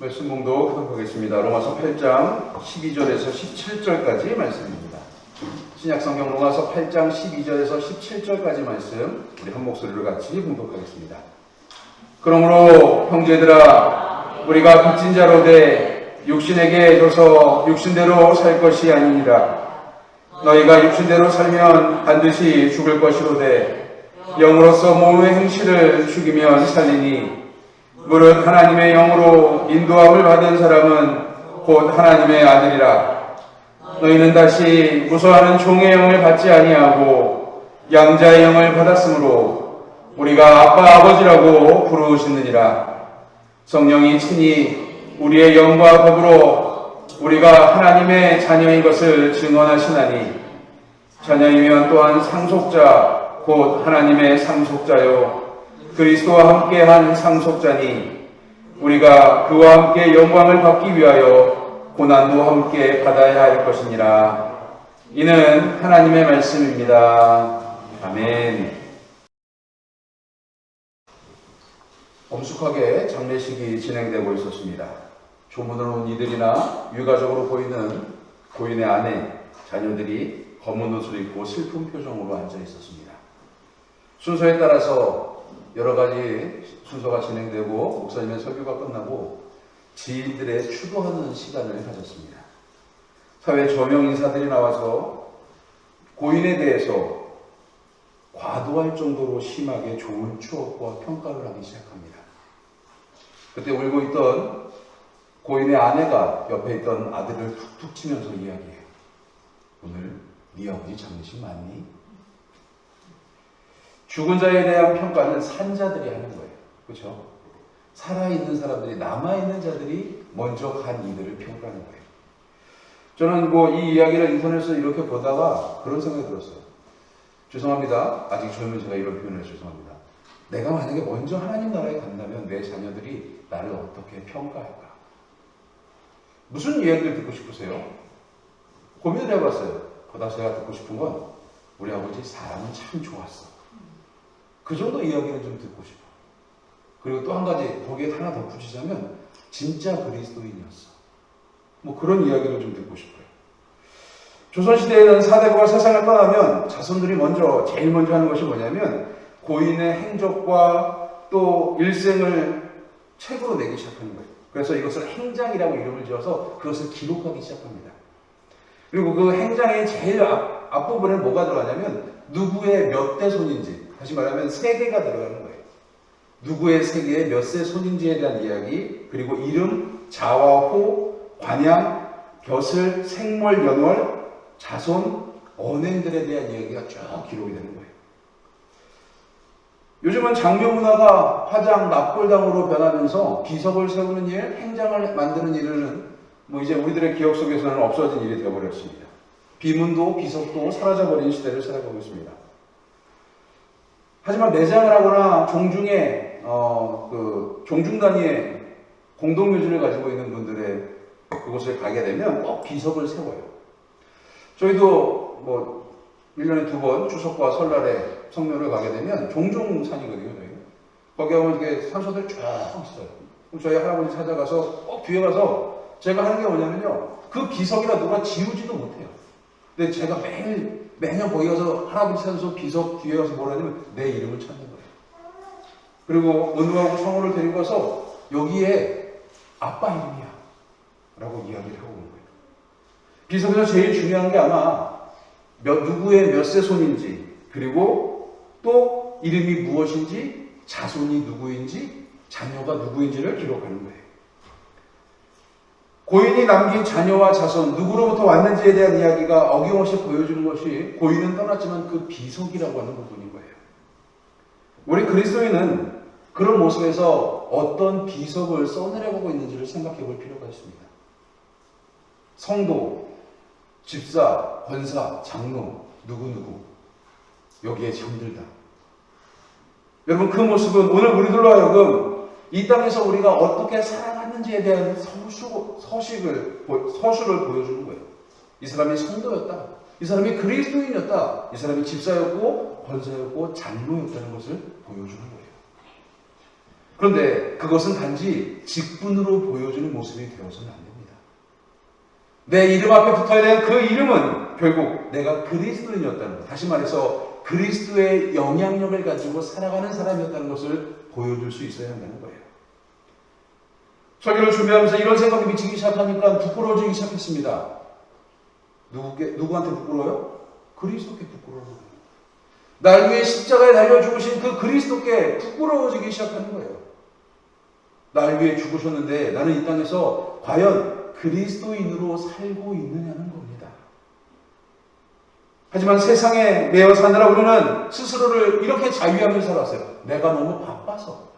말씀 봉독하도록 하겠습니다. 로마서 8장 12절에서 17절까지 말씀입니다. 신약성경 로마서 8장 12절에서 17절까지 말씀 우리 한 목소리로 같이 봉독하겠습니다. 그러므로 형제들아 우리가 빚진 자로 돼 육신에게 줘서 육신대로 살 것이 아니니라. 너희가 육신대로 살면 반드시 죽을 것이로되 영으로서 몸의 행실을 죽이면 살리니 무릇 하나님의 영으로 인도함을 받은 사람은 곧 하나님의 아들이라. 너희는 다시 무서워하는 종의 영을 받지 아니하고 양자의 영을 받았으므로 우리가 아빠 아버지라고 부르시느니라. 성령이 친히 우리의 영과 더불어 우리가 하나님의 자녀인 것을 증언하시나니 자녀이면 또한 상속자 곧 하나님의 상속자요 그리스도와 함께한 상속자니 우리가 그와 함께 영광을 받기 위하여 고난도 함께 받아야 할 것이니라. 이는 하나님의 말씀입니다. 아멘. 엄숙하게 장례식이 진행되고 있었습니다. 조문을 온 이들이나 유가족으로 보이는 고인의 아내, 자녀들이 검은 옷을 입고 슬픈 표정으로 앉아 있었습니다. 순서에 따라서 여러 가지 순서가 진행되고 목사님의 설교가 끝나고 지인들의 추도하는 시간을 가졌습니다. 사회 저명 인사들이 나와서 고인에 대해서 과도할 정도로 심하게 좋은 추억과 평가를 하기 시작합니다. 그때 울고 있던 고인의 아내가 옆에 있던 아들을 툭툭 치면서 이야기해요. 오늘 네 아버지 장례식 맞니? 죽은 자에 대한 평가는 산자들이 하는 거예요. 그렇죠? 살아있는 사람들이, 남아있는 자들이 먼저 간 이들을 평가하는 거예요. 저는 이 이야기를 인터넷에서 이렇게 보다가 그런 생각이 들었어요. 죄송합니다. 아직 젊은 제가 이런 표현을 해서 죄송합니다. 내가 만약에 먼저 하나님 나라에 간다면 내 자녀들이 나를 어떻게 평가할까? 무슨 이야기를 듣고 싶으세요? 고민을 해봤어요. 그러다 제가 듣고 싶은 건 우리 아버지 사람은 참 좋았어. 그 정도 이야기는 좀 듣고 싶어. 그리고 또 한 가지 거기에 하나 더 붙이자면 진짜 그리스도인이었어. 그런 이야기를 좀 듣고 싶어요. 조선시대에는 사대부가 세상을 떠나면 자손들이 제일 먼저 하는 것이 뭐냐면 고인의 행적과 또 일생을 책으로 내기 시작하는 거예요. 그래서 이것을 행장이라고 이름을 지어서 그것을 기록하기 시작합니다. 그리고 그 행장의 제일 앞부분에 뭐가 들어가냐면 누구의 몇 대 손인지, 다시 말하면 세계가 들어가는 거예요. 누구의 세계에 몇 세 손인지에 대한 이야기, 그리고 이름, 자와 호, 관양, 벼슬, 생월, 연월, 자손, 언행들에 대한 이야기가 쭉 기록이 되는 거예요. 요즘은 장교 문화가 화장, 납골당으로 변하면서 비석을 세우는 일, 행장을 만드는 일은 이제 우리들의 기억 속에서는 없어진 일이 되어버렸습니다. 비문도 비석도 사라져버린 시대를 살아가고 있습니다. 하지만 매장을 하거나 종중에 종중 단위의 공동묘지를 가지고 있는 분들의 그곳을 가게 되면 꼭 비석을 세워요. 저희도 1년에 2번 추석과 설날에 성묘를 가게 되면 종중산이거든요. 거기 가면 이렇게 산소들이 쫙 있어요. 그럼 저희 할아버지 찾아가서 꼭 뒤에 가서 제가 하는 게 뭐냐면요. 그 비석이라 누가 지우지도 못해요. 근데 제가 매년 거기 가서 할아버지 찾아서 비석 뒤에 가서 뭐라 하냐면 내 이름을 찾는 거예요. 그리고 은우하고 성우를 데리고 가서 여기에 아빠 이름이야 라고 이야기를 하고 오는 거예요. 비석에서 제일 중요한 게 아마 누구의 몇 세 손인지, 그리고 또 이름이 무엇인지, 자손이 누구인지, 자녀가 누구인지를 기록하는 거예요. 고인이 남긴 자녀와 자손, 누구로부터 왔는지에 대한 이야기가 어김없이 보여주는 것이 고인은 떠났지만 그 비석이라고 하는 부분인 거예요. 우리 그리스도인은 그런 모습에서 어떤 비석을 써내려가고 있는지를 생각해 볼 필요가 있습니다. 성도, 집사, 권사, 장로, 누구누구 여기에 잠들다. 여러분 그 모습은 오늘 우리들로 하여금 이 땅에서 우리가 어떻게 살아갔는지에 대한 서술을 보여주는 거예요. 이 사람이 성도였다. 이 사람이 그리스도인이었다. 이 사람이 집사였고 권사였고 장로였다는 것을 보여주는 거예요. 그런데 그것은 단지 직분으로 보여주는 모습이 되어서는 안 됩니다. 내 이름 앞에 붙어야 되는 그 이름은 결국 내가 그리스도인이었다는 것, 다시 말해서 그리스도의 영향력을 가지고 살아가는 사람이었다는 것을 보여줄 수 있어야 한다는 거예요. 설교를 준비하면서 이런 생각이 미치기 시작하니까 부끄러워지기 시작했습니다. 누구한테 부끄러워요? 그리스도께 부끄러워요. 날 위해 십자가에 달려 죽으신 그 그리스도께 부끄러워지기 시작하는 거예요. 날 위해 죽으셨는데 나는 이 땅에서 과연 그리스도인으로 살고 있느냐는 겁니다. 하지만 세상에 매여 사느라 우리는 스스로를 이렇게 자유하면서 살았어요. 내가 너무 바빠서,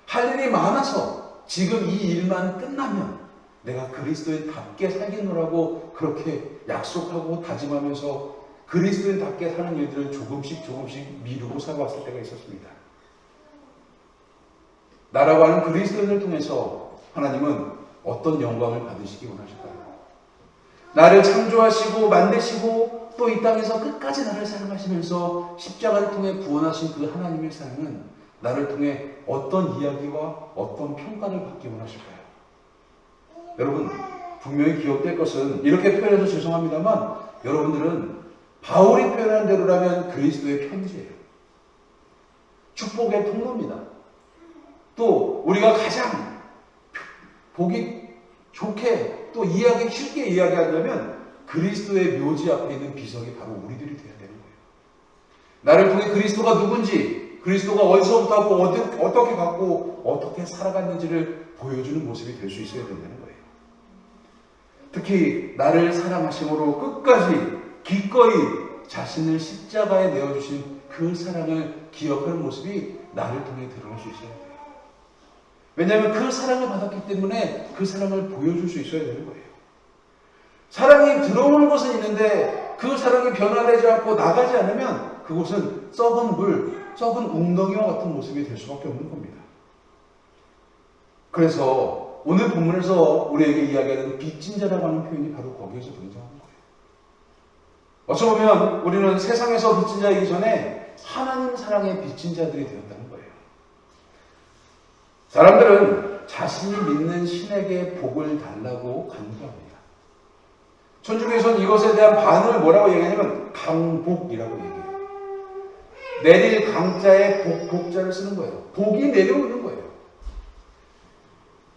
할 일이 많아서 지금 이 일만 끝나면 내가 그리스도인답게 살겠노라고 그렇게 약속하고 다짐하면서 그리스도인답게 사는 일들을 조금씩 미루고 살아왔을 때가 있었습니다. 나라고 하는 그리스도인을 통해서 하나님은 어떤 영광을 받으시기 원하실까요? 나를 창조하시고 만드시고 또 이 땅에서 끝까지 나를 사랑하시면서 십자가를 통해 구원하신 그 하나님의 사랑은 나를 통해 어떤 이야기와 어떤 평가를 받기 원하실까요? 여러분, 분명히 기억될 것은, 이렇게 표현해서 죄송합니다만 여러분들은 바울이 표현한 대로라면 그리스도의 편지예요. 축복의 통로입니다. 또 우리가 가장 보기 좋게 또 이해하기 쉽게 이야기하려면 그리스도의 묘지 앞에 있는 비석이 바로 우리들이 되어야 되는 거예요. 나를 통해 그리스도가 누군지, 그리스도가 어디서부터 왔고 어떻게 갔고 어떻게 살아갔는지를 보여주는 모습이 될 수 있어야 된다는 거예요. 특히 나를 사랑하심으로 끝까지 기꺼이 자신을 십자가에 내어주신 그 사랑을 기억하는 모습이 나를 통해 드러날 수 있어야 돼요. 왜냐하면 그 사랑을 받았기 때문에 그 사랑을 보여줄 수 있어야 되는 거예요. 사랑이 들어오는 것은 있는데 그 사랑이 변화되지 않고 나가지 않으면 그곳은 썩은 물, 썩은 웅덩이와 같은 모습이 될 수밖에 없는 겁니다. 그래서 오늘 본문에서 우리에게 이야기하는 빚진 자라고 하는 표현이 바로 거기에서 등장하는 거예요. 어쩌면 우리는 세상에서 빚진 자이기 전에 하나님 사랑의 빚진 자들이 되었다는 거예요. 사람들은 자신이 믿는 신에게 복을 달라고 간구합니다. 천주교에서는 이것에 대한 반응을 뭐라고 얘기하냐면 강복이라고 얘기해요. 내릴 강자에 복자를 쓰는 거예요. 복이 내려오는 거예요.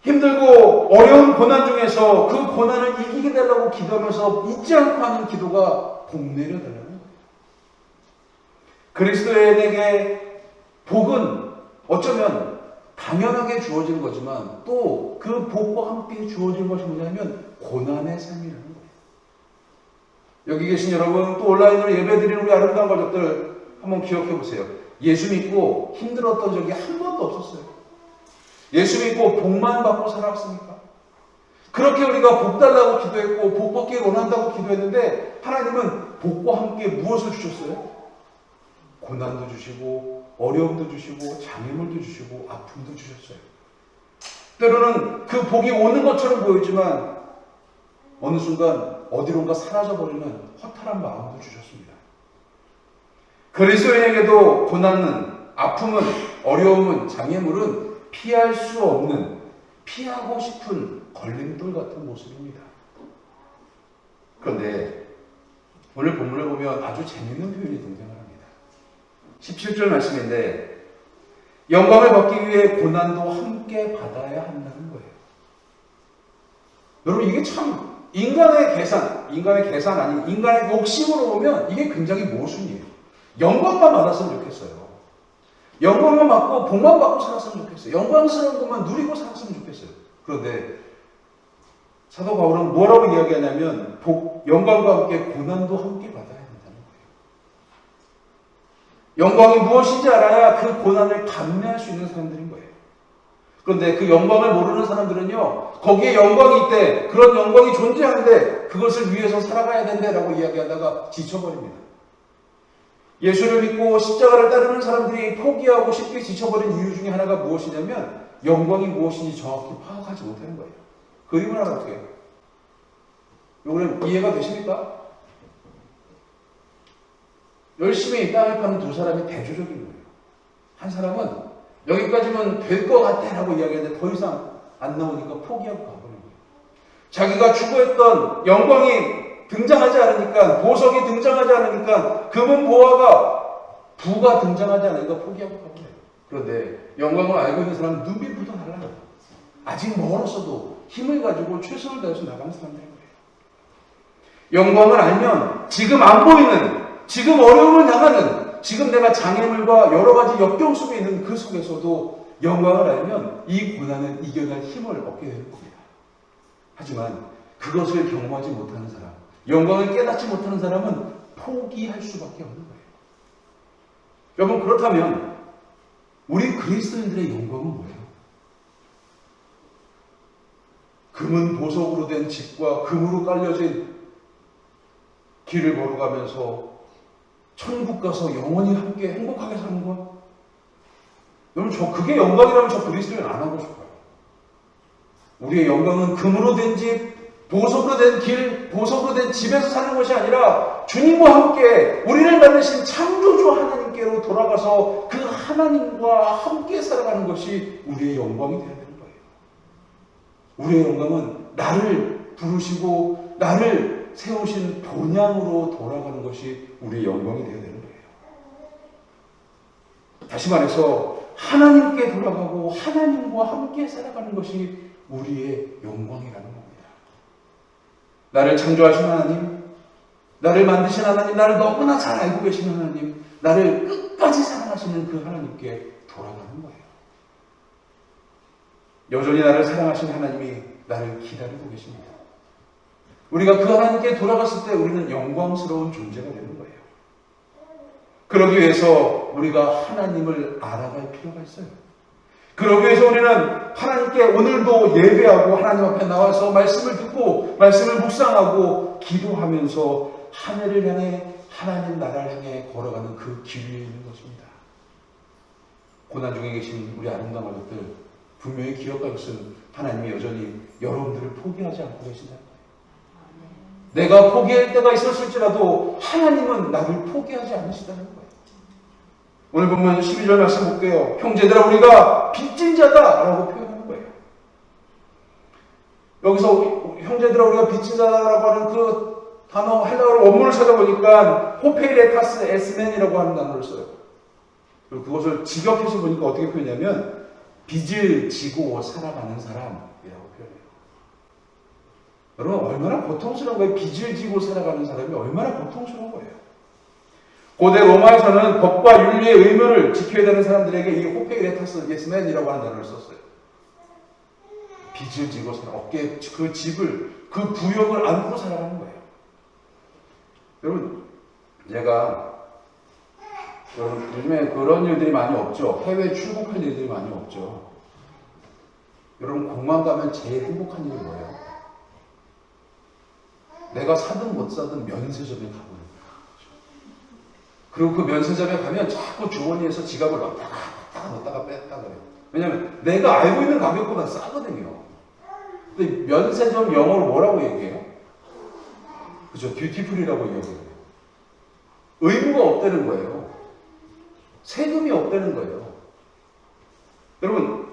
힘들고 어려운 고난 중에서 그 고난을 이기게 달라고 기도하면서 잊지 않고 하는 기도가 복 내려달라는 거예요. 그리스도인에게 복은 어쩌면 당연하게 주어지는 거지만 또 그 복과 함께 주어지는 것이 뭐냐면 고난의 삶이라는 거예요. 여기 계신 여러분, 또 온라인으로 예배드리는 우리 아름다운 가족들 한번 기억해 보세요. 예수 믿고 힘들었던 적이 한 번도 없었어요. 예수 믿고 복만 받고 살아왔습니까? 그렇게 우리가 복 달라고 기도했고 복 받기를 원한다고 기도했는데 하나님은 복과 함께 무엇을 주셨어요? 고난도 주시고 어려움도 주시고 장애물도 주시고 아픔도 주셨어요. 때로는 그 복이 오는 것처럼 보이지만 어느 순간 어디론가 사라져버리는 허탈한 마음도 주셨습니다. 그리스도인에게도 고난은, 아픔은, 어려움은, 장애물은 피할 수 없는, 피하고 싶은 걸림돌 같은 모습입니다. 그런데 오늘 본문을 보면 아주 재미있는 표현이 등장을 합니다. 17절 말씀인데 영광을 받기 위해 고난도 함께 받아야 한다는 거예요. 여러분, 이게 참 인간의 계산 아닌 인간의 욕심으로 보면 이게 굉장히 모순이에요. 영광만 받았으면 좋겠어요. 영광만 받고 복만 받고 살았으면 좋겠어요. 영광스러운 것만 누리고 살았으면 좋겠어요. 그런데 사도 바울은 뭐라고 이야기하냐면 영광과 함께 고난도 함께 받아야 한다는 거예요. 영광이 무엇인지 알아야 그 고난을 감내할 수 있는 사람들인 거예요. 그런데 그 영광을 모르는 사람들은요, 거기에 영광이 있대, 그런 영광이 존재하는데 그것을 위해서 살아가야 된다라고 이야기하다가 지쳐버립니다. 예수를 믿고 십자가를 따르는 사람들이 포기하고 쉽게 지쳐버린 이유 중에 하나가 무엇이냐면 영광이 무엇인지 정확히 파악하지 못하는 거예요. 그림을 하나 어떻게 해요? 이거는 이해가 되십니까? 열심히 땅을 파는 두 사람이 대조적인 거예요. 한 사람은 여기까지면 될 것 같아 라고 이야기하는데 더 이상 안 나오니까 포기하고 가버린 거예요. 자기가 추구했던 영광이 등장하지 않으니까, 보석이 등장하지 않으니까, 금은 보화가 부가 등장하지 않으니까 포기하고 가버려요. 그런데 영광을 알고 있는 사람은 눈빛부터 달라요. 아직 멀었어도 힘을 가지고 최선을 다해서 나가는 사람들인 거예요. 영광을 알면 지금 안 보이는, 지금 어려움을 당하는, 지금 내가 장애물과 여러 가지 역경 속에 있는 그 속에서도 영광을 알면 이 고난을 이겨낼 힘을 얻게 되는 겁니다. 하지만 그것을 경험하지 못하는 사람, 영광을 깨닫지 못하는 사람은 포기할 수밖에 없는 거예요. 여러분, 그렇다면 우리 그리스도인들의 영광은 뭐예요? 금은 보석으로 된 집과 금으로 깔려진 길을 걸어가면서 천국 가서 영원히 함께 행복하게 사는 것? 여러분, 그게 영광이라면 저 그리스도인 안 하고 싶어요. 우리의 영광은 금으로 된 집, 보석으로 된 길, 보석으로 된 집에서 사는 것이 아니라 주님과 함께 우리를 만드신 창조주 하나님께로 돌아가서 그 하나님과 함께 살아가는 것이 우리의 영광이 되어야 되는 거예요. 우리의 영광은 나를 부르시고 나를 세우신 본향으로 돌아가는 것이 우리의 영광이 되어야 되는 거예요. 다시 말해서 하나님께 돌아가고 하나님과 함께 살아가는 것이 우리의 영광이라는 겁니다. 나를 창조하신 하나님, 나를 만드신 하나님, 나를 너무나 잘 알고 계신 하나님, 나를 끝까지 사랑하시는 그 하나님께 돌아가는 거예요. 여전히 나를 사랑하신 하나님이 나를 기다리고 계십니다. 우리가 그 하나님께 돌아갔을 때 우리는 영광스러운 존재가 되는 거예요. 그러기 위해서 우리가 하나님을 알아갈 필요가 있어요. 그러기 위해서 우리는 하나님께 오늘도 예배하고 하나님 앞에 나와서 말씀을 듣고 말씀을 묵상하고 기도하면서 하늘을 향해 하나님 나라를 향해 걸어가는 그 길 위에 있는 것입니다. 고난 중에 계신 우리 아름다운 가족들 분명히 기억할 것은 하나님이 여전히 여러분들을 포기하지 않고 계신다는 거예요. 내가 포기할 때가 있었을지라도 하나님은 나를 포기하지 않으시다는 거예요. 오늘 보면 12절 말씀 볼게요. 형제들아 우리가 빚진 자다라고 표현하는 거예요. 여기서 형제들아 우리가 빚진 자다라고 하는 그 단어 헬라어로 원문을 찾아보니까 호페이레타스 에스멘이라고 하는 단어를 써요. 그리고 그것을 직역해서 보니까 어떻게 표현하냐면 빚을 지고 살아가는 사람이라고 표현해요. 여러분 얼마나 고통스러운 거예요. 빚을 지고 살아가는 사람이 얼마나 고통스러운 거예요. 고대 로마에서는 법과 윤리의 의무를 지켜야 되는 사람들에게 이 호페이레타스 예스맨이라고 하는 단어를 썼어요. 빚을 지고 어깨에 그 집을, 그 부역을 안고 살아가는 거예요. 여러분, 요즘에 그런 일들이 많이 없죠. 해외 출국할 일들이 많이 없죠. 여러분, 공항 가면 제일 행복한 일이 뭐예요? 내가 사든 못 사든 면세점에 가보는 거예요. 그리고 그 면세점에 가면 자꾸 주머니에서 지갑을 넣었다가 뺐다가 그래요. 왜냐하면 내가 알고 있는 가격보다 싸거든요. 근데 면세점 영어로 뭐라고 얘기해요? 그죠? 듀티풀이라고 얘기해요. 의무가 없다는 거예요. 세금이 없다는 거예요. 여러분,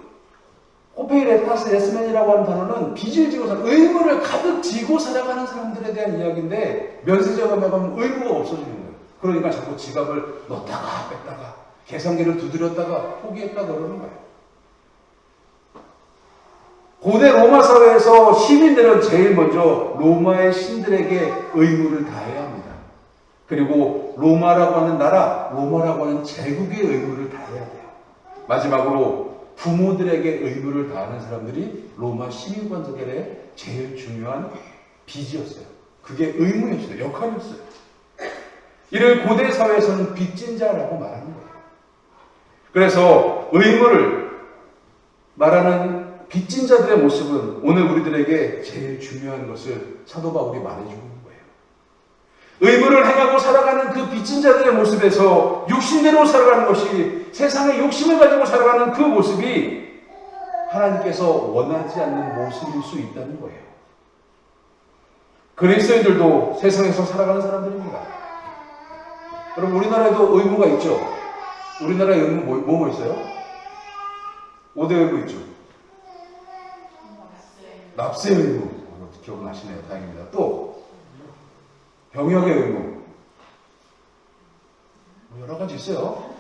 호페이레타스 예스맨이라고 하는 단어는 빚을 지고 의무를 가득 지고 살아가는 사람들에 대한 이야기인데 면세점에 가면 의무가 없어지는 거예요. 그러니까 자꾸 지갑을 넣었다가 뺐다가 계산기를 두드렸다가 포기했다가 그러는 거예요. 고대 로마 사회에서 시민들은 제일 먼저 로마의 신들에게 의무를 다해야 합니다. 그리고 로마라고 하는 나라, 로마라고 하는 제국의 의무를 다해야 돼요. 마지막으로 부모들에게 의무를 다하는 사람들이 로마 시민권자들의 제일 중요한 빚이었어요. 그게 의무였어요. 역할이었어요. 이를 고대 사회에서는 빚진 자라고 말하는 거예요. 그래서 의무를 말하는 빚진 자들의 모습은 오늘 우리들에게 제일 중요한 것을 사도 바울이 말해주고 있는 거예요. 의무를 행하고 살아가는 그 빚진 자들의 모습에서 육신대로 살아가는 것이 세상의 욕심을 가지고 살아가는 그 모습이 하나님께서 원하지 않는 모습일 수 있다는 거예요. 그리스도인들도 세상에서 살아가는 사람들입니다. 여러분 우리나라에도 의무가 있죠. 우리나라의 의무 뭐 있어요? 5대 의무 있죠. 납세의 의무. 기억나시네요. 다행입니다. 또 병역의 의무. 여러 가지 있어요.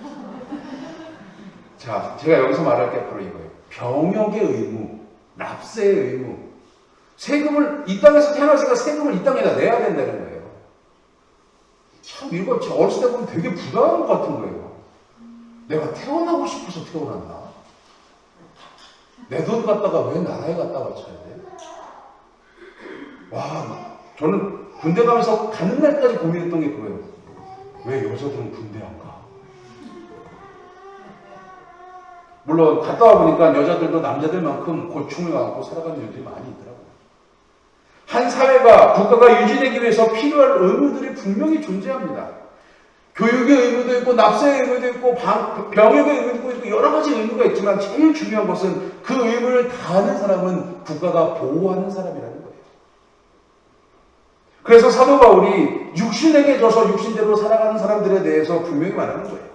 자, 제가 여기서 말할 게 바로 이거예요. 병역의 의무, 납세의 의무. 세금을 이 땅에서 태어났으니까 세금을 이 땅에다 내야 된다는 거예요. 참 이거 어렸을 때 보면 되게 부당한 것 같은 거예요. 내가 태어나고 싶어서 태어났나? 내 돈 갖다가 왜 나라에 갖다 바쳐야 돼? 와, 저는 군대 가면서 가는 날까지 고민했던 게 그거예요. 왜 여자들은 군대 안 가? 물론 갔다 와 보니까 여자들도 남자들만큼 고충을 안고 살아가는 일들이 많이 있더라고요. 한 사회가, 국가가 유지되기 위해서 필요한 의무들이 분명히 존재합니다. 교육의 의무도 있고, 납세의 의무도 있고, 병역의 의무도 있고, 여러 가지 의무가 있지만 제일 중요한 것은 그 의무를 다하는 사람은 국가가 보호하는 사람이라는 거예요. 그래서 사도 바울이 육신에게 져서 육신대로 살아가는 사람들에 대해서 분명히 말하는 거예요.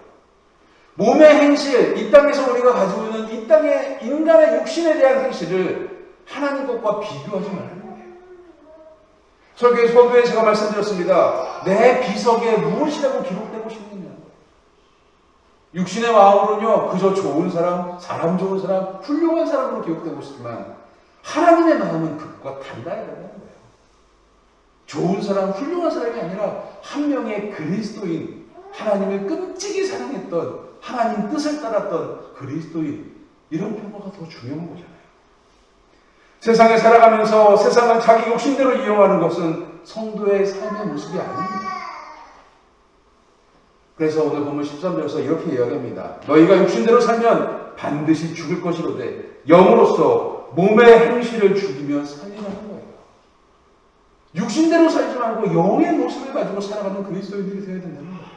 몸의 행실, 이 땅에서 우리가 가지고 있는 이 땅의 인간의 육신에 대한 행실을 하나님 것과 비교하지 말라는 거예요. 서두에 제가 말씀드렸습니다. 내 비석에 무엇이라고 기록되고 싶느냐. 육신의 마음으로는요, 그저 좋은 사람, 사람 좋은 사람, 훌륭한 사람으로 기록되고 싶지만 하나님의 마음은 그것과 달라야 된다는 거예요. 좋은 사람, 훌륭한 사람이 아니라 한 명의 그리스도인, 하나님을 끔찍이 사랑했던, 하나님 뜻을 따랐던 그리스도인, 이런 평가가 더 중요한 거잖아요. 세상에 살아가면서 세상을 자기 욕심대로 이용하는 것은 성도의 삶의 모습이 아닙니다. 그래서 오늘 본문 13절에서 이렇게 이야기합니다. 너희가 육신대로 살면 반드시 죽을 것이로되 영으로서 몸의 행실을 죽이며 살리라는 거예요. 육신대로 살지 말고 영의 모습을 가지고 살아가는 그리스도인들이 되어야 된다는 거예요.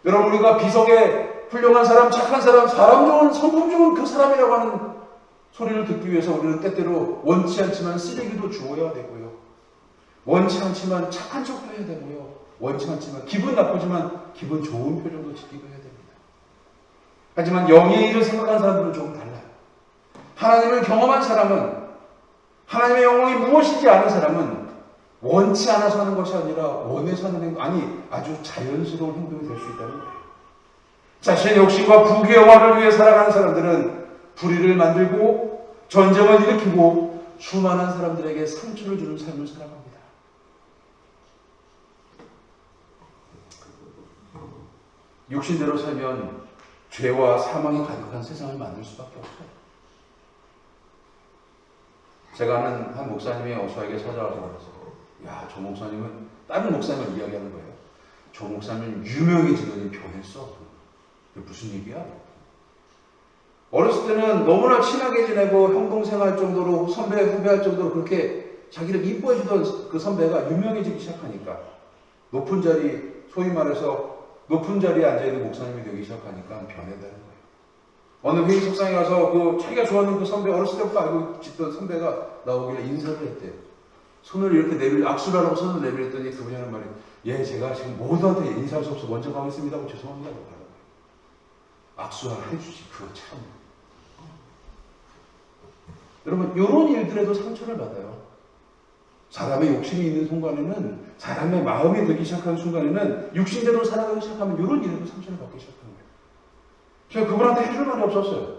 여러분, 우리가 비석에 훌륭한 사람, 착한 사람, 사람 좋은, 성품 좋은 그 사람이라고 하는 소리를 듣기 위해서 우리는 때때로 원치 않지만 쓰레기도 주어야 되고요. 원치 않지만 착한 척도 해야 되고요. 원치 않지만 기분 나쁘지만 기분 좋은 표정도 지키고 해야 됩니다. 하지만 영의 일을 생각하는 사람들은 조금 달라요. 하나님을 경험한 사람은, 하나님의 영광이 무엇인지 아는 사람은 원치 않아서 하는 것이 아니라 원해서 하는 행동, 아니 아주 자연스러운 행동이 될 수 있다는 거예요. 자신의 욕심과 부귀 영화를 위해 살아가는 사람들은 불의를 만들고 전쟁을 일으키고 수많은 사람들에게 상처를 주는 삶을 살아갑니다. 육신대로 살면 죄와 사망이 가득한 세상을 만들 수밖에 없어요. 제가 아는 한 목사님이 저에게 찾아와서 그랬어요. 야, 저 목사님은, 다른 목사님을 이야기하는 거예요. 저 목사님은 유명해지더니 변했어. 그게 무슨 얘기야? 어렸을 때는 너무나 친하게 지내고 형동생할 정도로, 선배, 후배할 정도로 그렇게 자기를 이뻐해주던 그 선배가 유명해지기 시작하니까 높은 자리, 소위 말해서 높은 자리에 앉아있는 목사님이 되기 시작하니까 변해다는 거예요. 어느 회의석상에 가서 자기가 좋아하는 그 선배, 어렸을 때부터 알고 짓던 선배가 나오길래 인사를 했대요. 손을 이렇게 악수를 하라고 손을 내밀었더니 그분이 하는 말이, 예, 제가 지금 모두한테 인사할 수 없어 먼저 가겠습니다 하고 죄송합니다 하는 거예요. 악수를 해주지, 그거 참. 여러분, 이런 일들에도 상처를 받아요. 사람의 욕심이 있는 순간에는, 사람의 마음이 되기 시작하는 순간에는, 육신대로 살아가기 시작하면 이런 일에도 상처를 받기 시작하는 거예요. 제가 그분한테 해줄 말이 없었어요.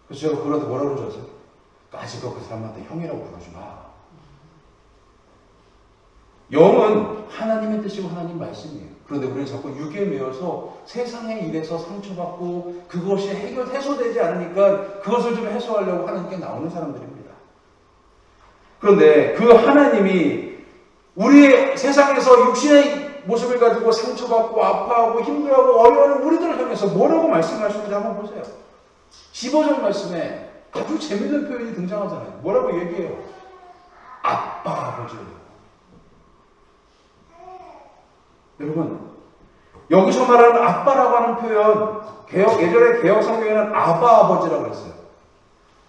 그래서 제가 그분한테 뭐라고 그러지 아세요? 까짓거 그 사람한테 형이라고 부르지 마. 영은 하나님의 뜻이고 하나님 말씀이에요. 그런데 우리는 자꾸 육에 매여서 세상의 일에서 상처받고 그것이 해소되지 않으니까 그것을 좀 해소하려고 하는 게 나오는 사람들입니다. 그런데 그 하나님이 우리 세상에서 육신의 모습을 가지고 상처받고 아파하고 힘들어하고 어려워하는 우리들을 향해서 뭐라고 말씀하시는지 한번 보세요. 15절 말씀에 아주 재밌는 표현이 등장하잖아요. 뭐라고 얘기해요? 아빠, 아버지예요. 여러분, 여기서 말하는 아빠라고 하는 표현, 예전에 개혁 성경에는 아바 아버지라고 했어요.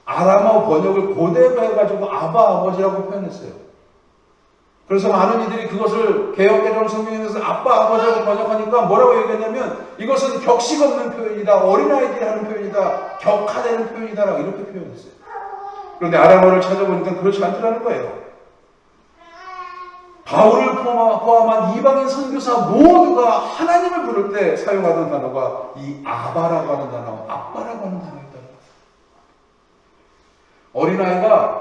아람어 번역을 그대로 해가지고 아바 아버지라고 표현했어요. 그래서 많은 이들이 그것을 개역개정 성경에서 아빠, 아버지라고 번역하니까 뭐라고 얘기했냐면 이것은 격식 없는 표현이다. 어린아이들이 하는 표현이다. 격화되는 표현이다. 이렇게 표현했어요. 그런데 아람어를 찾아보니까 그렇지 않더라는 거예요. 바울을 포함한 이방인 선교사 모두가 하나님을 부를 때 사용하던 단어가 이 아바라고 하는 단어, 아빠라고 하는 단어였다는 거예요. 어린아이가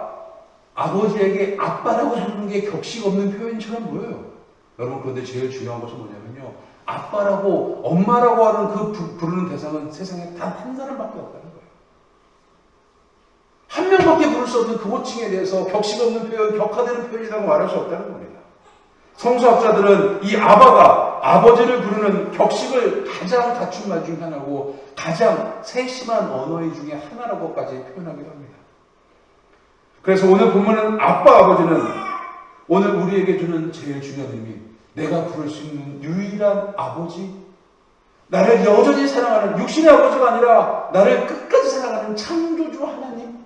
아버지에게 아빠라고 부르는 게 격식 없는 표현처럼 보여요. 여러분, 그런데 제일 중요한 것은 뭐냐면요. 아빠라고, 엄마라고 하는 그 부르는 대상은 세상에 단 한 사람밖에 없다는 거예요. 한 명밖에 부를 수 없는 그 호칭에 대해서 격식 없는 표현, 격화되는 표현이라고 말할 수 없다는 겁니다. 성서학자들은 이 아바가 아버지를 부르는 격식을 가장 갖춘 말 중에 하나고 가장 세심한 언어의 중에 하나라고까지 표현하기도 합니다. 그래서 오늘 본문은 아빠, 아버지는 오늘 우리에게 주는 제일 중요한 의미, 내가 부를 수 있는 유일한 아버지, 나를 여전히 사랑하는 육신의 아버지가 아니라 나를 끝까지 사랑하는 창조주 하나님,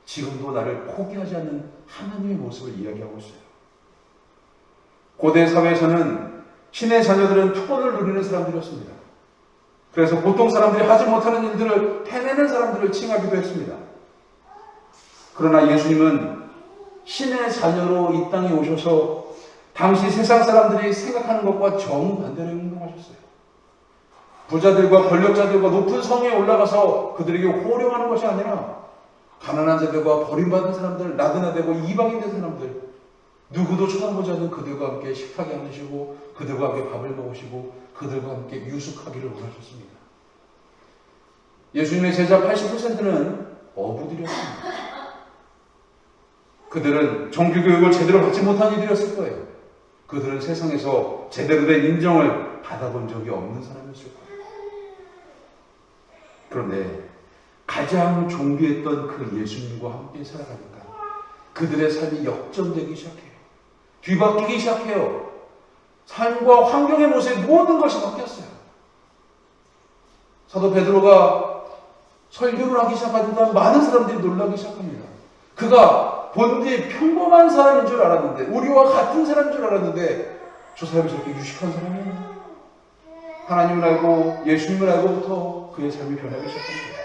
지금도 나를 포기하지 않는 하나님의 모습을 이야기하고 있어요. 고대 사회에서는 신의 자녀들은 투혼을 누리는 사람들이었습니다. 그래서 보통 사람들이 하지 못하는 일들을 해내는 사람들을 칭하기도 했습니다. 그러나 예수님은 신의 자녀로 이 땅에 오셔서 당시 세상 사람들이 생각하는 것과 정반대로 행동하셨어요. 부자들과 권력자들과 높은 성에 올라가서 그들에게 호령하는 것이 아니라 가난한 자들과 버림받은 사람들, 나그네되고 이방인된 사람들, 누구도 쳐다보지 않는 그들과 함께 식탁에 앉으시고 그들과 함께 밥을 먹으시고 그들과 함께 유숙하기를 원하셨습니다. 예수님의 제자 80%는 어부들이었습니다. 그들은 정규교육을 제대로 받지 못한 이들이었을 거예요. 그들은 세상에서 제대로 된 인정을 받아본 적이 없는 사람이었을 거예요. 그런데 가장 존귀했던 그 예수님과 함께 살아가니까 그들의 삶이 역전되기 시작해요. 뒤바뀌기 시작해요. 삶과 환경의 모습 모든 것이 바뀌었어요. 사도 베드로가 설교를 하기 시작하니까 많은 사람들이 놀라기 시작합니다. 그가 본디 평범한 사람인 줄 알았는데, 우리와 같은 사람인 줄 알았는데 저 사람이 저렇게 유식한 사람이었나? 하나님을 알고 예수님을 알고부터 그의 삶이 변하기 시작합니다.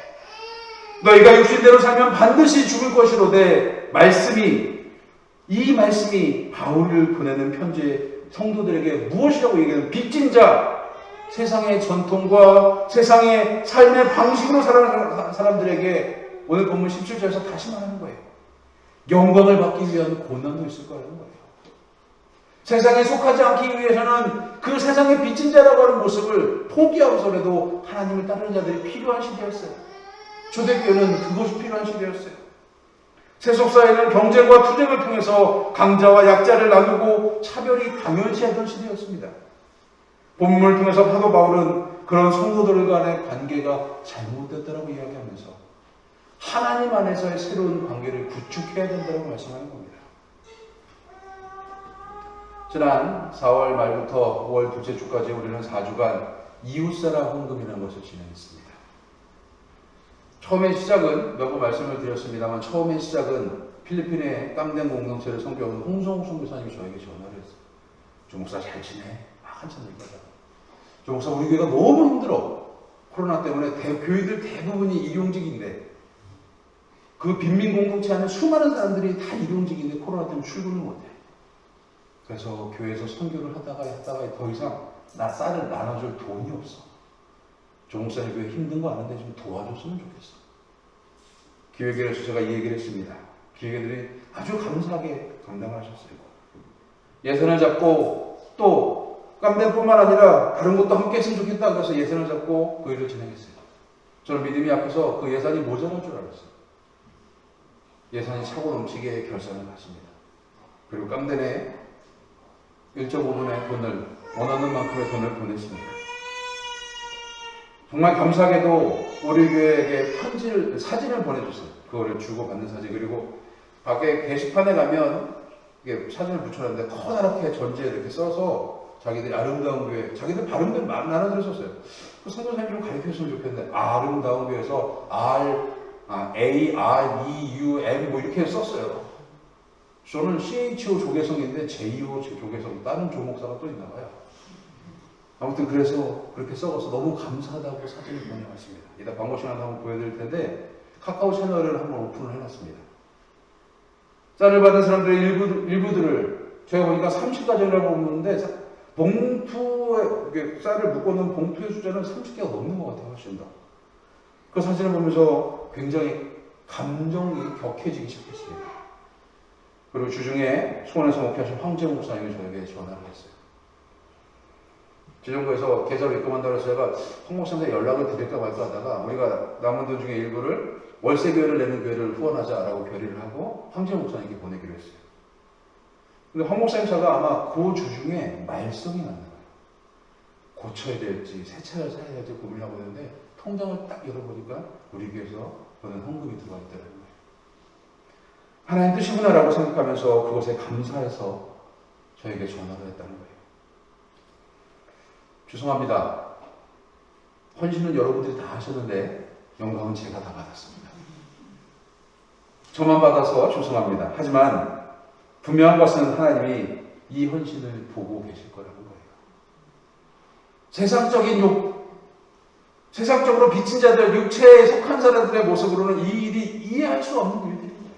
너희가 육신대로 살면 반드시 죽을 것이로되 이 말씀이 바울을 보내는 편지의 성도들에게 무엇이라고 얘기하는 빚진 자, 세상의 전통과 세상의 삶의 방식으로 살아가는 사람들에게 오늘 본문 17절에서 다시 말하는 거예요. 영광을 받기 위한 고난도 있을 거라는 거예요. 세상에 속하지 않기 위해서는 그 세상의 빚진 자라고 하는 모습을 포기하고서라도 하나님을 따르는 자들이 필요한 시대였어요. 초대교회는 그것이 필요한 시대였어요. 세속사회는 경쟁과 투쟁을 통해서 강자와 약자를 나누고 차별이 당연시하던 시대였습니다. 본문을 통해서 사도 바울은 그런 성도들 간의 관계가 잘못됐다고 이야기하면서 하나님 안에서의 새로운 관계를 구축해야 된다고 말씀하는 겁니다. 지난 4월 말부터 5월 둘째 주까지 우리는 4주간 이웃사랑 헌금이라는 것을 진행했습니다. 처음에 시작은 몇 번 말씀을 드렸습니다만 처음에 시작은 필리핀의 깜댕 공동체를 섬겨온 홍성욱 선교사님이 저에게 전화를 했어요. 조 목사 잘 지내? 막 한참 얘기하다가 조 목사 우리 교회가 너무 힘들어. 코로나 때문에 교회들 대부분이 일용직인데 그 빈민 공동체 안에 수많은 사람들이 다 일용직인데 코로나 때문에 출근을 못해. 그래서 교회에서 선교를 하다가 더 이상 쌀을 나눠줄 돈이 없어. 조 목사님 교회 힘든 거 아는데 좀 도와줬으면 좋겠어. 기획회에서 제가 이 얘기를 했습니다. 기획회들이 아주 감사하게 감당을 하셨어요. 예산을 잡고 또 깜대뿐만 아니라 다른 것도 함께 했으면 좋겠다. 그래서 예산을 잡고 그 일을 진행했어요. 저는 믿음이 앞에서 그 예산이 모자랄 줄 알았어요. 예산이 차고 넘치게 결산을 받습니다. 그리고 깜대에 1.5분의 돈을 원하는 만큼의 돈을 보냈습니다. 정말 감사하게도 우리 교회에게 사진을 보내줬어요. 그거를 주고받는 사진. 그리고 밖에 게시판에 가면 이게 사진을 붙여놨는데 커다랗게 전지에 이렇게 써서 자기들이 아름다운 교회, 자기들 발음들 나눠서 썼어요. 그 선교사님 좀 가르쳐줬으면 좋겠는데 아름다운 교회에서 A-R-E-U-M 뭐 이렇게 썼어요. 저는 CHO 조계성인데 JO 조계성 다른 조목사가 또 있나 봐요. 아무튼 그래서 그렇게 써서 너무 감사하다고 사진을 보내왔습니다. 이따 광고 시간에 한번 보여드릴 텐데 카카오 채널을 한번 오픈을 해놨습니다. 쌀을 받은 사람들의 일부들을 제가 보니까 30가정이라고 보는데 봉투에 쌀을 묶어놓은 봉투의 숫자는 30개가 넘는 것 같아요. 훨씬 더. 그 사진을 보면서 굉장히 감정이 격해지기 시작했습니다. 그리고 주중에 수원에서 목회하신 황재 목사님이 저에게 전화를 했어요. 지정부에서 계좌로 입금한다고 해서 제가 황 목사님한테 연락을 드릴까 말까 하다가 우리가 남은 돈 중에 일부를 월세교회를 내는 교회를 후원하자라고 결의를 하고 황재 목사님께 보내기로 했어요. 근데 황 목사님 차가 아마 그 주중에 말썽이 났나 봐요. 고쳐야 될지 새 차를 사야 될지 고민하고 있는데 통장을 딱 열어보니까 우리 교회에서 그는 헌금이 들어와 있더라는 거예요. 하나님 뜻이구나라고 생각하면서 그것에 감사해서 저에게 전화를 했다는 거예요. 죄송합니다. 헌신은 여러분들이 다 하셨는데 영광은 제가 다 받았습니다. 저만 받아서 죄송합니다. 하지만 분명한 것은 하나님이 이 헌신을 보고 계실 거라는 거예요. 세상적으로 빚진 자들, 육체에 속한 사람들의 모습으로는 이 일이 이해할 수 없는 일들인 거예요.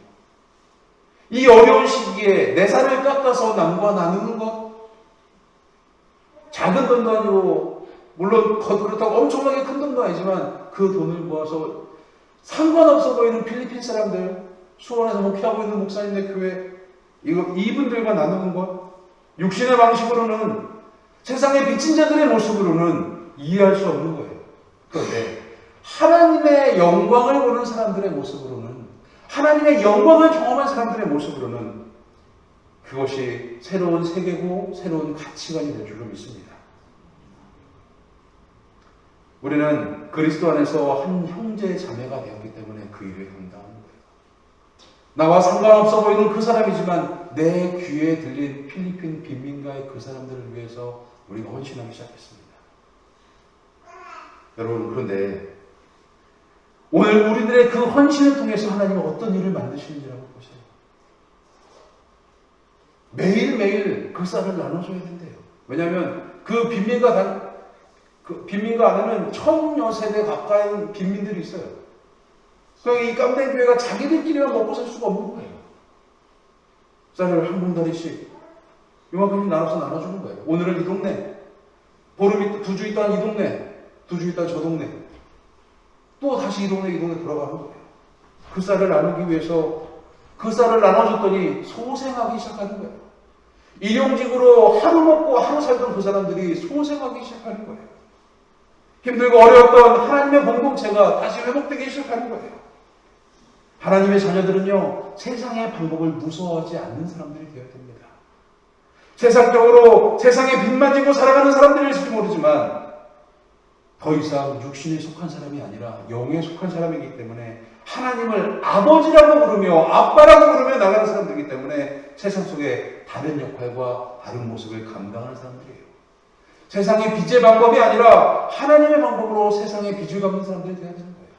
이 어려운 시기에 내 살을 깎아서 남과 나누는 것, 작은 돈도 아니고 물론 그렇다고 엄청나게 큰 돈도 아니지만 그 돈을 모아서 상관없어 보이는 필리핀 사람들, 수원에서 목회하고 있는 목사님네 교회 이분들과 나누는 것, 육신의 방식으로는 세상의 빚진 자들의 모습으로는 이해할 수 없는 거예요. 그런데 하나님의 영광을 보는 사람들의 모습으로는, 하나님의 영광을 경험한 사람들의 모습으로는 그것이 새로운 세계고 새로운 가치관이 될 줄로 믿습니다. 우리는 그리스도 안에서 한 형제 자매가 되었기 때문에 그 일을 감당하는 거예요. 나와 상관없어 보이는 그 사람이지만 내 귀에 들린 필리핀 빈민가의 그 사람들을 위해서 우리가 헌신하기 시작했습니다. 여러분, 그런데 오늘 우리들의 그 헌신을 통해서 하나님은 어떤 일을 만드시는지라고 보세요. 매일매일 그 쌀을 나눠줘야 된대요. 왜냐하면 그 빈민가 안에는 1000여 세대 가까이 빈민들이 있어요. 그러니까 이 깜댕 교회가 자기들끼리만 먹고 살 수가 없는 거예요. 쌀을 한 봉다리씩 이만큼 나눠서 나눠주는 거예요. 오늘은 이 동네, 보름 2주 있다가 이 동네, 2주 있다가 저 동네, 또 다시 이 동네 돌아가는 거예요. 그 쌀을 나누기 위해서 그 쌀을 나눠줬더니 소생하기 시작하는 거예요. 일용직으로 하루 먹고 하루 살던 그 사람들이 소생하기 시작하는 거예요. 힘들고 어려웠던 하나님의 공동체가 다시 회복되기 시작하는 거예요. 하나님의 자녀들은요, 세상의 방법을 무서워하지 않는 사람들이 되어야 됩니다. 세상적으로 세상에 빚만 지고 살아가는 사람들일지 모르지만 더 이상 육신에 속한 사람이 아니라 영에 속한 사람이기 때문에 하나님을 아버지라고 부르며 아빠라고 부르며 나가는 사람들이기 때문에 세상 속에 다른 역할과 다른 모습을 감당하는 사람들이에요. 세상의 빚의 방법이 아니라 하나님의 방법으로 세상의 빚을 갚는 사람들이 되어야 되는 거예요.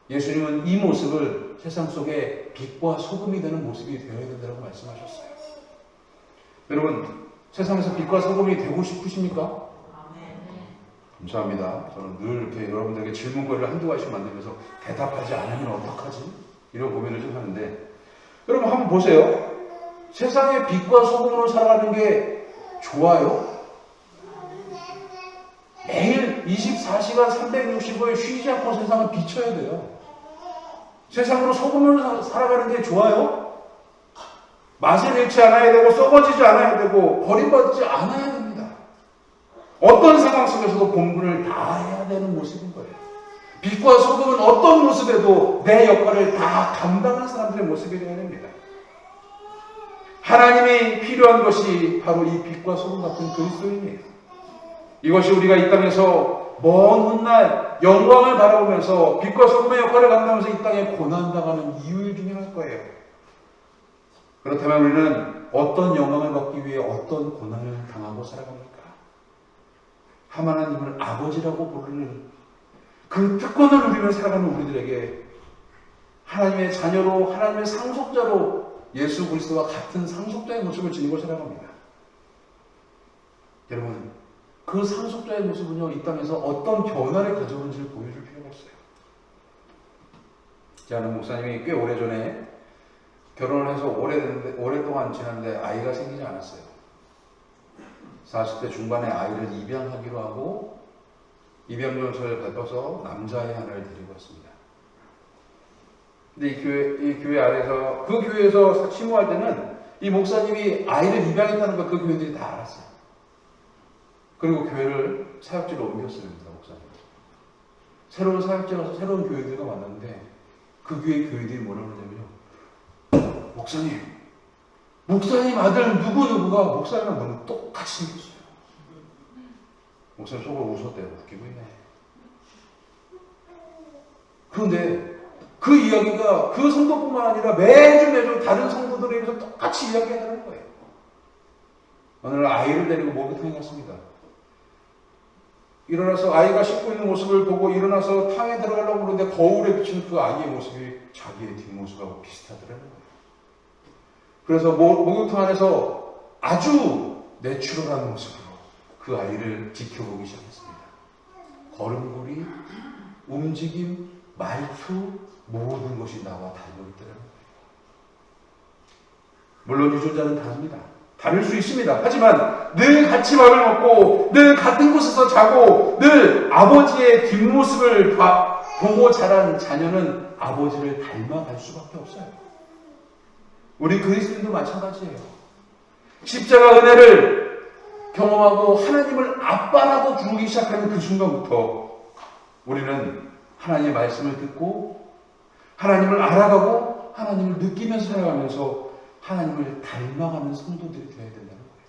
예수님은 이 모습을 세상 속에 빛과 소금이 되는 모습이 되어야 된다고 말씀하셨어요. 여러분, 세상에서 빛과 소금이 되고 싶으십니까? 감사합니다. 저는 늘 이렇게 여러분들에게 질문거리를 한두 가지씩 만들면서 대답하지 않으면 어떡하지? 이런 고민을 좀 하는데, 여러분 한번 보세요. 세상의 빛과 소금으로 살아가는 게 좋아요? 매일 24시간 365일 쉬지 않고 세상을 비춰야 돼요. 세상으로 소금으로 살아가는 게 좋아요? 맛을 잃지 않아야 되고 썩어지지 않아야 되고 버림받지 않아야 됩니다. 어떤 상황 속에서도 공부를 다 해야 되는 모습인 거예요. 빛과 소금은 어떤 모습에도 내 역할을 다 감당하는 사람들의 모습이 되어야 됩니다. 하나님이 필요한 것이 바로 이 빛과 소금 같은 그리스도인이에요. 이것이 우리가 이 땅에서 먼 훗날 영광을 바라보면서 빛과 소금의 역할을 감당하면서 이 땅에 고난당하는 이유 중에 하나일 거예요. 그렇다면 우리는 어떤 영광을 받기 위해 어떤 고난을 당하고 살아갑니까? 하나님을 아버지라고 부르는 그 특권을 누리며 살아가는 우리들에게 하나님의 자녀로, 하나님의 상속자로 예수 그리스도와 같은 상속자의 모습을 지니고 살아갑니다. 여러분, 그 상속자의 모습은요, 이 땅에서 어떤 변화를 가져오는지를 보여줄 필요가 없어요. 제 아는 목사님이 꽤 오래전에 결혼을 해서 오랫동안 지났는데 아이가 생기지 않았어요. 40대 중반에 아이를 입양하기로 하고 입양요청을 받아서 남자아이 하나를 데리고 왔습니다. 근데 이 교회 안에서, 그 교회에서 심호할 때는 이 목사님이 아이를 입양했다는 걸 그 교회들이 다 알았어요. 그리고 교회를 사역지로 옮겼습니다, 목사님. 새로운 사역지라서 새로운 교회들과 만났는데 그 교회들이 뭐라고 그러냐면요. 목사님 아들 누구누구가 목사님과 너무 똑같이 생겼어요. 목사님 속으로 웃었대요. 웃기고 있네. 그런데 그 이야기가 그 성도뿐만 아니라 매주 다른 성도들에 의해서 똑같이 이야기하는 거예요. 어느 날 아이를 데리고 목욕탕에 갔습니다. 일어나서 아이가 씻고 있는 모습을 보고 일어나서 탕에 들어가려고 그러는데 거울에 비치는 그 아이의 모습이 자기의 뒷모습하고 비슷하더라는 거예요. 그래서 목욕탕 안에서 아주 내추럴한 모습으로 그 아이를 지켜보기 시작했습니다. 걸음걸이, 움직임, 말투, 모든 것이 나와 닮아있더라는 거예요. 물론 유전자는 다릅니다. 다를 수 있습니다. 하지만 늘 같이 밥을 먹고 늘 같은 곳에서 자고 늘 아버지의 뒷모습을 보고 자란 자녀는 아버지를 닮아갈 수밖에 없어요. 우리 그리스도인도 마찬가지예요. 십자가 은혜를 경험하고 하나님을 아빠라고 부르기 시작하는 그 순간부터 우리는 하나님의 말씀을 듣고 하나님을 알아가고 하나님을 느끼면서 살아가면서 하나님을 닮아가는 성도들이 되어야 된다는 거예요.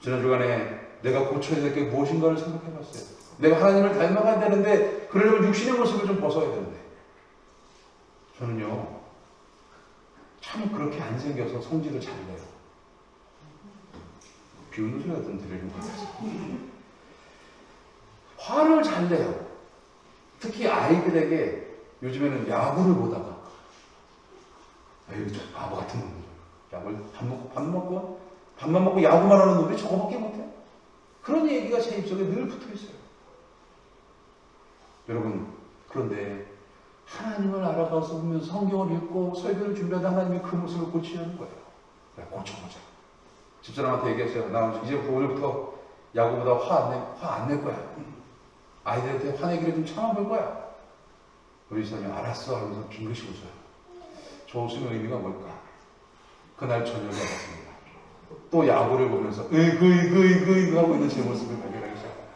지난 주간에 내가 고쳐야 될 게 무엇인가를 생각해 봤어요. 내가 하나님을 닮아가야 되는데 그러려면 육신의 모습을 좀 벗어야 되는데 저는요 참 그렇게 안 생겨서 성질을 잘 내요. 비웃는 소리가 좀 들리는 것 같아서 화를 잘 내요. 특히 아이들에게 요즘에는 야구를 보다가 에이, 저 바보 같은 놈들. 야구를 밥만 먹고 야구만 하는 놈들이 저거밖에 못해. 그런 얘기가 제 입속에 늘 붙어 있어요. 여러분, 그런데 하나님을 알아가서 보면 성경을 읽고 설교를 준비하다 하나님이 그 모습을 고치려는 거예요. 그래, 고쳐보자. 집사람한테 얘기했어요. 나 이제 오늘부터 야구보다 화 안 낼 거야. 아이들한테 화내기를 좀 참아볼 거야. 우리 집사람이 알았어 하면서 빙긋이 웃어요. 저 웃음의 의미가 뭘까? 그날 저녁에 알았습니다. 또 야구를 보면서 으이그 하고 있는 제 모습을 발견하기 시작합니다.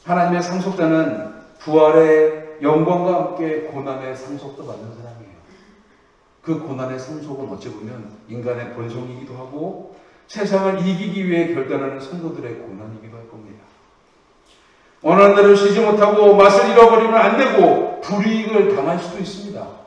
하나님의 상속자는 부활의 영광과 함께 고난의 상속도 받는 사람이에요. 그 고난의 상속은 어찌 보면 인간의 본성이기도 하고 세상을 이기기 위해 결단하는 성도들의 고난이기도 할 겁니다. 어느 날을 쉬지 못하고 맛을 잃어버리면 안 되고 불이익을 당할 수도 있습니다.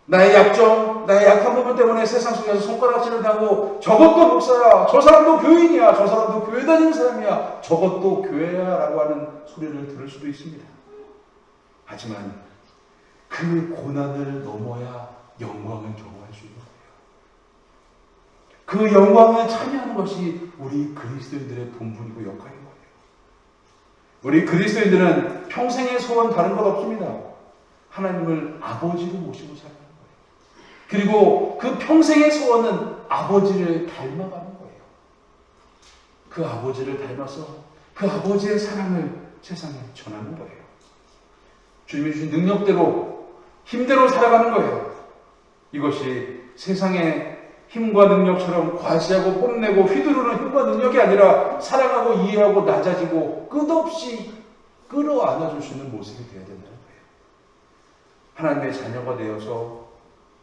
나의 약점, 나의 약한 부분 때문에 세상 속에서 손가락질을 당하고 저것도 목사야, 저 사람도 교인이야, 저 사람도 교회 다니는 사람이야, 저것도 교회야 라고 하는 소리를 들을 수도 있습니다. 하지만 그 고난을 넘어야 영광을 경험할 수 있는 거예요. 그 영광을 참여하는 것이 우리 그리스도인들의 본분이고 역할인 거예요. 우리 그리스도인들은 평생의 소원 다른 것 없습니다. 하나님을 아버지로 모시고 살아가는 거예요. 그리고 그 평생의 소원은 아버지를 닮아가는 거예요. 그 아버지를 닮아서 그 아버지의 사랑을 세상에 전하는 거예요. 주님이 주신 능력대로 힘대로 살아가는 거예요. 이것이 세상의 힘과 능력처럼 과시하고 뽐내고 휘두르는 힘과 능력이 아니라 사랑하고 이해하고 낮아지고 끝없이 끌어안아줄 수 있는 모습이 되어야 된다는 거예요. 하나님의 자녀가 되어서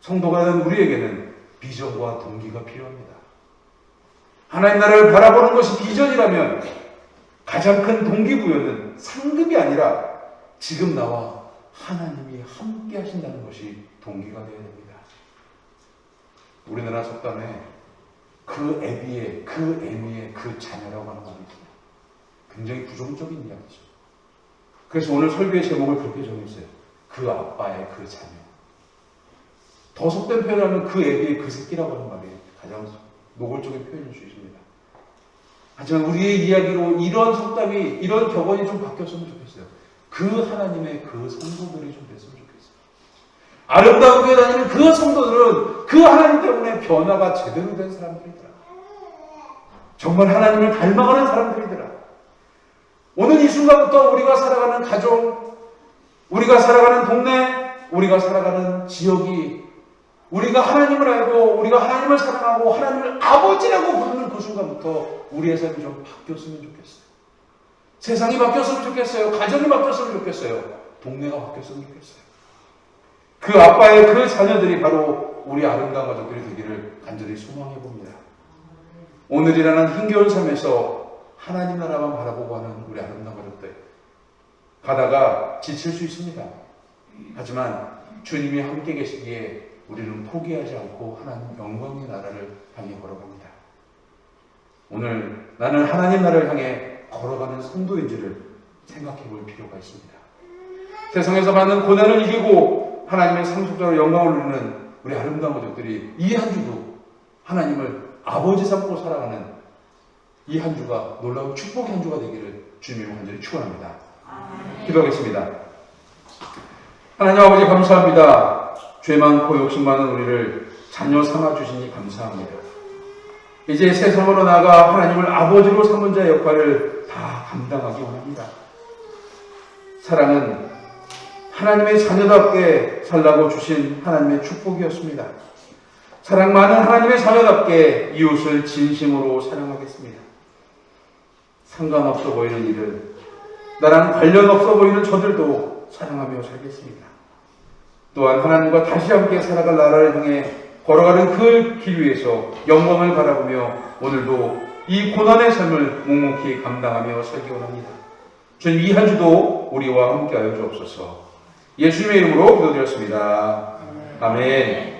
성도가 된 우리에게는 비전과 동기가 필요합니다. 하나님 나라를 바라보는 것이 비전이라면 가장 큰 동기부여는 상급이 아니라 지금 나와 하나님이 함께 하신다는 것이 동기가 되어야 됩니다. 우리나라 속담에 그 애비의, 그 애미의, 그 자녀라고 하는 말이 있어요. 굉장히 부정적인 이야기죠. 그래서 오늘 설교의 제목을 그렇게 정했어요. 그 아빠의 그 자녀. 더 속된 표현하면 그 애비의 그 새끼라고 하는 말이 가장 노골적인 표현일 수 있습니다. 하지만 우리의 이야기로 이런 속담이, 이런 격언이 좀 바뀌었으면 좋겠어요. 그 하나님의 그 성도들이 좀 됐으면 좋겠어요. 아름다운 교회 다니는 그 성도들은 그 하나님 때문에 변화가 제대로 된 사람들이더라. 정말 하나님을 닮아가는 사람들이더라. 오늘 이 순간부터 우리가 살아가는 가정, 우리가 살아가는 동네, 우리가 살아가는 지역이 우리가 하나님을 알고 우리가 하나님을 사랑하고 하나님을 아버지라고 부르는 그 순간부터 우리의 삶이 좀 바뀌었으면 좋겠어요. 세상이 바뀌었으면 좋겠어요. 가정이 바뀌었으면 좋겠어요. 동네가 바뀌었으면 좋겠어요. 그 아빠의 그 자녀들이 바로 우리 아름다운 가족들이 되기를 간절히 소망해 봅니다. 오늘이라는 힘겨운 삶에서 하나님 나라만 바라보고 하는 우리 아름다운 가족들, 가다가 지칠 수 있습니다. 하지만 주님이 함께 계시기에 우리는 포기하지 않고 하나님 영광의 나라를 향해 걸어갑니다. 오늘 나는 하나님 나라를 향해 걸어가는 성도인지를 생각해 볼 필요가 있습니다. 세상에서 받는 고난을 이기고 하나님의 상속자로 영광을 누리는 우리 아름다운 가족들이 이 한 주도 하나님을 아버지 삼고 살아가는 이 한 주가 놀라운 축복의 한 주가 되기를 주님의 간절히 축원합니다. 기도하겠습니다. 하나님 아버지 감사합니다. 죄 많고 욕심 많은 우리를 자녀 삼아 주시니 감사합니다. 이제 세상으로 나가 하나님을 아버지로 삼은 자의 역할을 다 감당하기 원합니다. 사랑은 하나님의 자녀답게 살라고 주신 하나님의 축복이었습니다. 사랑 많은 하나님의 자녀답게 이웃을 진심으로 사랑하겠습니다. 상관없어 보이는 일을, 나랑 관련 없어 보이는 저들도 사랑하며 살겠습니다. 또한 하나님과 다시 함께 살아갈 나라를 향해 걸어가는 그 길 위에서 영광을 바라보며 오늘도 이 고난의 삶을 묵묵히 감당하며 살기 원합니다. 주님, 이 한 주도 우리와 함께하여 주옵소서. 예수님의 이름으로 기도드렸습니다. 아멘.